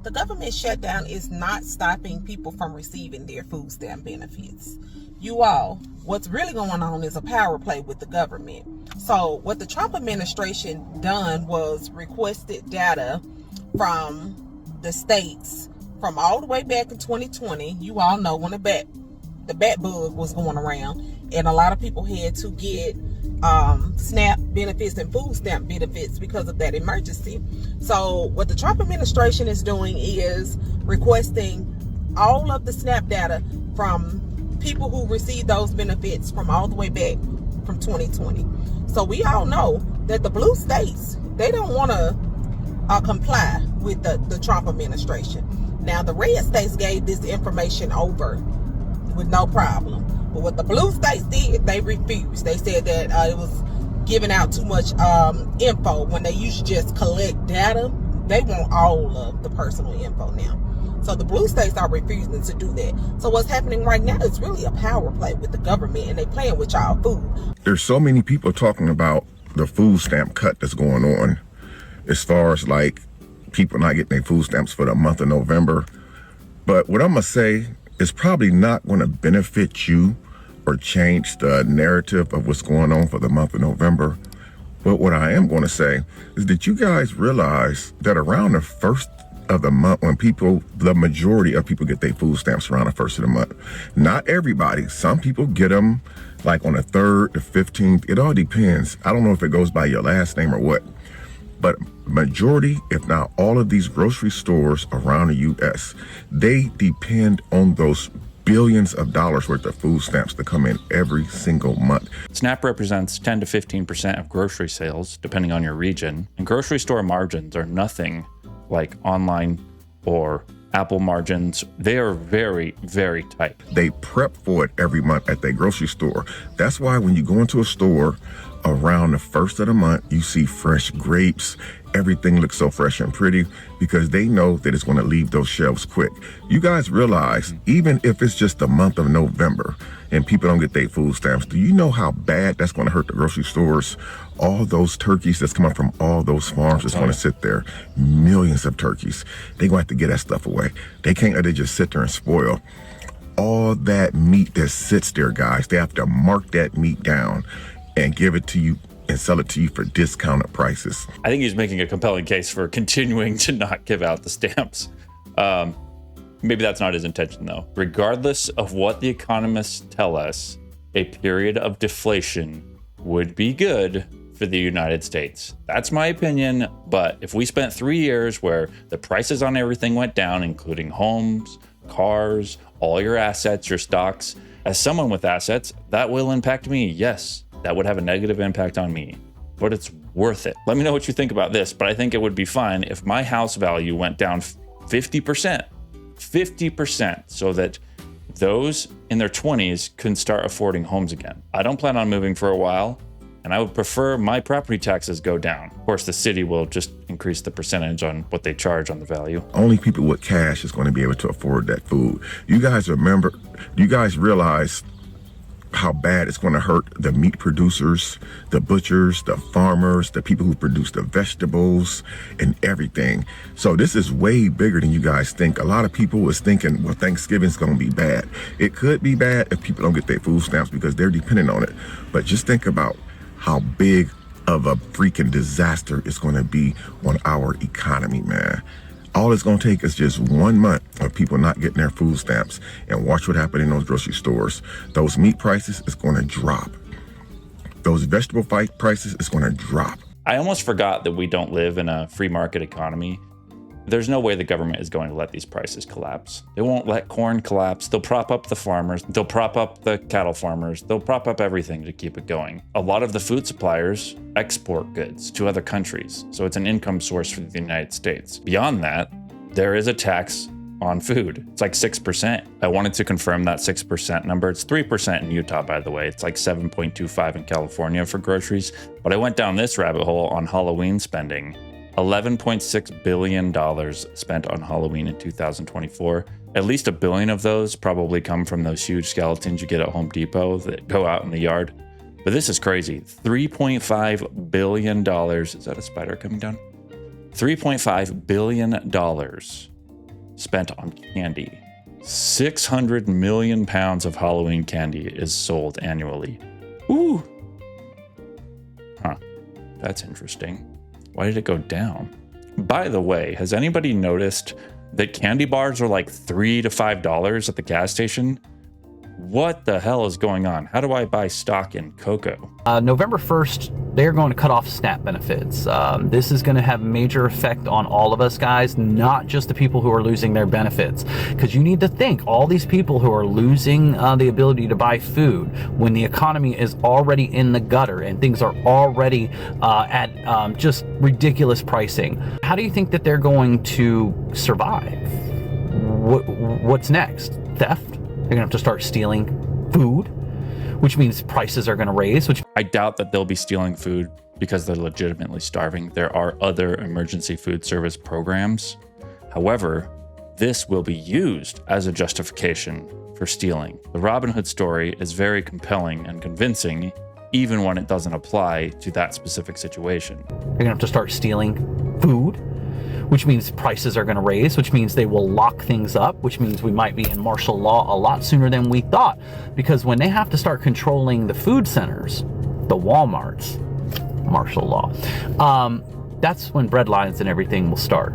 The government shutdown is not stopping people from receiving their food stamp benefits. You all, what's really going on is a power play with the government. So what the Trump administration done was requested data from the states from all the way back in 2020. You all know when the bat bug was going around, and a lot of people had to get SNAP benefits and food stamp benefits because of that emergency. So what the Trump administration is doing is requesting all of the SNAP data from people who received those benefits from all the way back from 2020. So we all know that the blue states, they don't want to comply with the Trump administration. Now the red states gave this information over with no problem. But what the blue states did, they refused. They said that it was giving out too much info when they usually just collect data. They want all of the personal info now. So the blue states are refusing to do that. So what's happening right now is really a power play with the government, and they playing with y'all food. There's so many people talking about the food stamp cut that's going on, as far as like people not getting their food stamps for the month of November. But what I'm gonna say is probably not going to benefit you or change the narrative of what's going on for the month of November. But what I am going to say is that you guys realize that around the first of the month, when the majority of people get their food stamps around the first of the month. Not everybody. Some people get them like on the 3rd, the 15th. It all depends. I don't know if it goes by your last name or what. But majority, if not all of these grocery stores around the U.S., they depend on those billions of dollars worth of food stamps to come in every single month. SNAP represents 10 to 15% of grocery sales, depending on your region. And grocery store margins are nothing like online or Apple margins. They are very, very tight. They prep for it every month at their grocery store. That's why when you go into a store around the first of the month, you see fresh grapes. Everything looks so fresh and pretty because they know that it's going to leave those shelves quick. You guys realize, even if it's just the month of November and people don't get their food stamps, do you know how bad that's going to hurt the grocery stores? All those turkeys that's coming from all those farms that's going to sit there. Millions of turkeys. They're going to have to get that stuff away. They can't let it just sit there and spoil. All that meat that sits there, guys, they have to mark that meat down and give it to you and sell it to you for discounted prices. I think he's making a compelling case for continuing to not give out the stamps. Maybe that's not his intention, though. Regardless of what the economists tell us, a period of deflation would be good for the United States. That's my opinion, but if we spent 3 years where the prices on everything went down, including homes, cars, all your assets, your stocks, as someone with assets, that will impact me, yes. That would have a negative impact on me, but it's worth it. Let me know what you think about this, but I think it would be fine if my house value went down 50%, so that those in their 20s can start affording homes again. I don't plan on moving for a while, and I would prefer my property taxes go down. Of course, the city will just increase the percentage on what they charge on the value. Only people with cash is going to be able to afford that food. You guys realize how bad it's going to hurt the meat producers, the butchers, the farmers, the people who produce the vegetables and everything. So this is way bigger than you guys think. A lot of people was thinking, well, Thanksgiving's going to be bad. It could be bad if people don't get their food stamps because they're dependent on it. But just think about how big of a freaking disaster it's going to be on our economy, man. All it's going to take is just 1 month of people not getting their food stamps, and watch what happens in those grocery stores. Those meat prices is going to drop. Those vegetable prices is going to drop. I almost forgot that we don't live in a free market economy. There's no way the government is going to let these prices collapse. They won't let corn collapse. They'll prop up the farmers. They'll prop up the cattle farmers. They'll prop up everything to keep it going. A lot of the food suppliers export goods to other countries, so it's an income source for the United States. Beyond that, there is a tax on food. It's like 6%. I wanted to confirm that 6% number. It's 3% in Utah, by the way. It's like 7.25 in California for groceries. But I went down this rabbit hole on Halloween spending. $11.6 billion spent on Halloween in 2024. At least $1 billion of those probably come from those huge skeletons you get at Home Depot that go out in the yard. But this is crazy. $3.5 billion. Is that a spider coming down? $3.5 billion spent on candy. 600 million pounds of Halloween candy is sold annually. Ooh. Huh. That's interesting. Why did it go down? By the way, has anybody noticed that candy bars are like $3 to $5 at the gas station? What the hell is going on? How do I buy stock in cocoa? November 1st, they're going to cut off SNAP benefits. This is going to have major effect on all of us, guys, not just the people who are losing their benefits. Because you need to think, all these people who are losing the ability to buy food when the economy is already in the gutter and things are already at just ridiculous pricing. How do you think that they're going to survive? What's next? Theft? They're going to have to start stealing food, which means prices are going to raise. I doubt that they'll be stealing food because they're legitimately starving. There are other emergency food service programs. However, this will be used as a justification for stealing. The Robin Hood story is very compelling and convincing, even when it doesn't apply to that specific situation. They're going to have to start stealing food, which means prices are going to raise, which means they will lock things up, which means we might be in martial law a lot sooner than we thought. Because when they have to start controlling the food centers, the Walmarts, martial law, that's when bread lines and everything will start.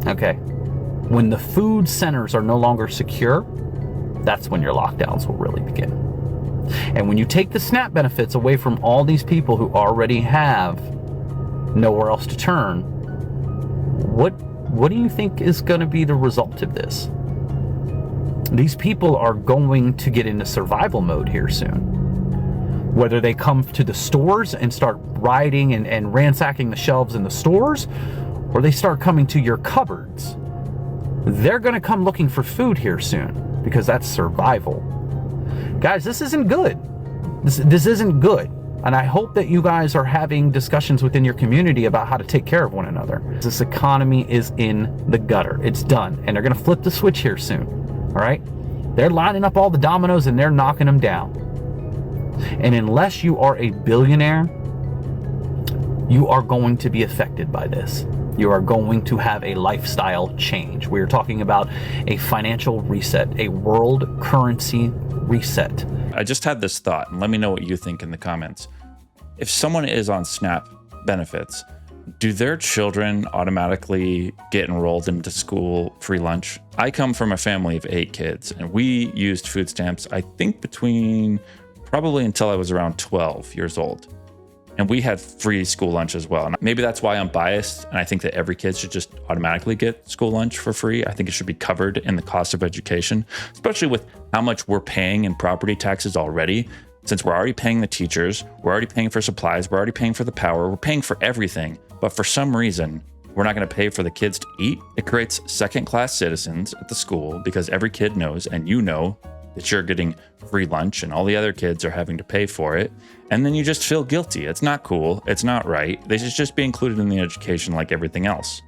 Okay. When the food centers are no longer secure, that's when your lockdowns will really begin. And when you take the SNAP benefits away from all these people who already have nowhere else to turn, what do you think is going to be the result of this? These people are going to get into survival mode here soon. Whether they come to the stores and start rioting and ransacking the shelves in the stores, or they start coming to your cupboards, they're going to come looking for food here soon, because that's survival. Guys, this isn't good. This isn't good. And I hope that you guys are having discussions within your community about how to take care of one another. This economy is in the gutter. It's done. And they're going to flip the switch here soon. All right? They're lining up all the dominoes and they're knocking them down. And unless you are a billionaire, you are going to be affected by this. You are going to have a lifestyle change. We are talking about a financial reset, a world currency reset. I just had this thought, and let me know what you think in the comments. If someone is on SNAP benefits, do their children automatically get enrolled into school free lunch? I come from a family of 8 kids, and we used food stamps, I think between probably until I was around 12 years old. And we had free school lunch as well. And maybe that's why I'm biased, and I think that every kid should just automatically get school lunch for free. I think it should be covered in the cost of education, especially with how much we're paying in property taxes already. Since we're already paying the teachers, we're already paying for supplies, we're already paying for the power, we're paying for everything. But for some reason, we're not going to pay for the kids to eat. It creates second-class citizens at the school because every kid knows, and you know, that you're getting free lunch and all the other kids are having to pay for it. And then you just feel guilty. It's not cool. It's not right. They should just be included in the education like everything else.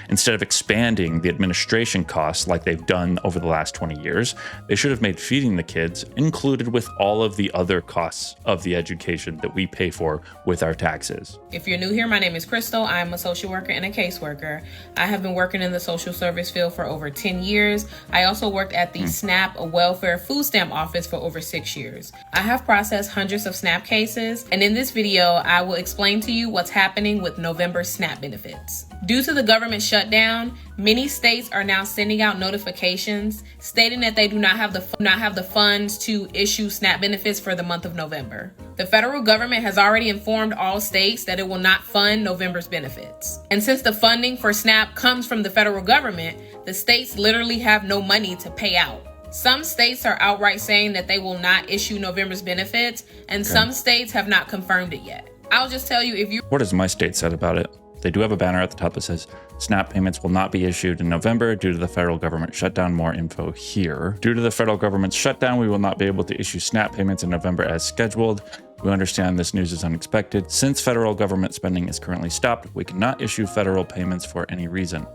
Instead of expanding the administration costs like they've done over the last 20 years, they should have made feeding the kids included with all of the other costs of the education that we pay for with our taxes. If you're new here, my name is Crystal. I'm a social worker and a caseworker. I have been working in the social service field for over 10 years. I also worked at the SNAP Welfare Food Stamp Office for over 6 years. I have processed hundreds of SNAP cases, and in this video, I will explain to you what's happening with November SNAP benefits. Due to the government shutdown, many states are now sending out notifications stating that they do not have the funds to issue SNAP benefits for the month of November. The federal government has already informed all states that it will not fund November's benefits. And since the funding for SNAP comes from the federal government, the states literally have no money to pay out. Some states are outright saying that they will not issue November's benefits, and some states have not confirmed it yet. I'll just tell you, what has my state said about it? They do have a banner at the top that says SNAP payments will not be issued in November due to the federal government shutdown. More info here. Due to the federal government's shutdown, we will not be able to issue SNAP payments in November as scheduled. We understand this news is unexpected. Since federal government spending is currently stopped, we cannot issue federal payments for any reason.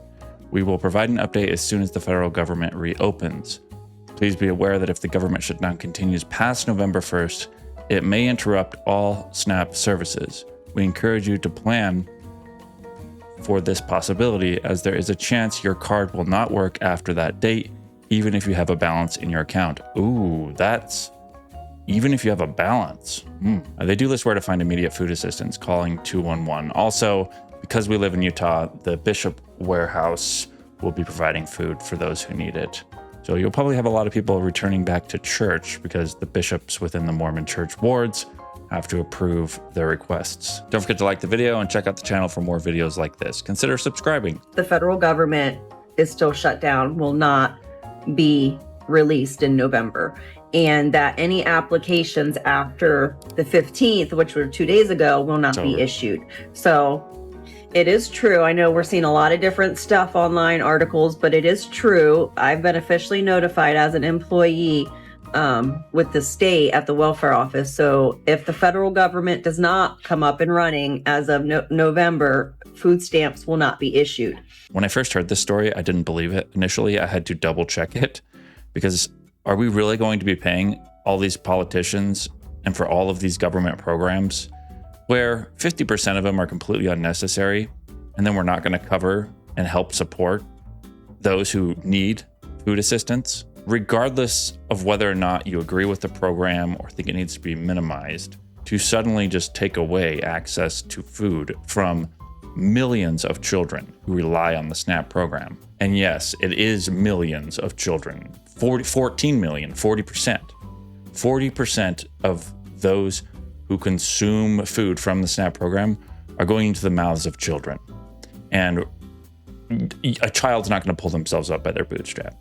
We will provide an update as soon as the federal government reopens. Please be aware that if the government shutdown continues past November 1st, it may interrupt all SNAP services. We encourage you to plan for this possibility, as there is a chance your card will not work after that date, even if you have a balance in your account. Ooh, that's even if you have a balance. They do list where to find immediate food assistance, calling 211. Also, because we live in Utah, the Bishop Warehouse will be providing food for those who need it. So you'll probably have a lot of people returning back to church because the bishops within the Mormon church wards have to approve their requests. Don't forget to like the video and check out the channel for more videos like this. Consider subscribing. The federal government is still shut down, will not be released in November, and that any applications after the 15th, which were 2 days ago, will not be issued. So it is true. I know we're seeing a lot of different stuff online, articles, but it is true. I've been officially notified as an employee with the state at the welfare office. So if the federal government does not come up and running as of November, food stamps will not be issued. When I first heard this story, I didn't believe it. Initially, I had to double check it because are we really going to be paying all these politicians and for all of these government programs where 50% of them are completely unnecessary, and then we're not going to cover and help support those who need food assistance? Regardless of whether or not you agree with the program or think it needs to be minimized, to suddenly just take away access to food from millions of children who rely on the SNAP program. And yes, it is millions of children, 14 million, 40%. 40% of those who consume food from the SNAP program are going into the mouths of children. And a child's not going to pull themselves up by their bootstrap.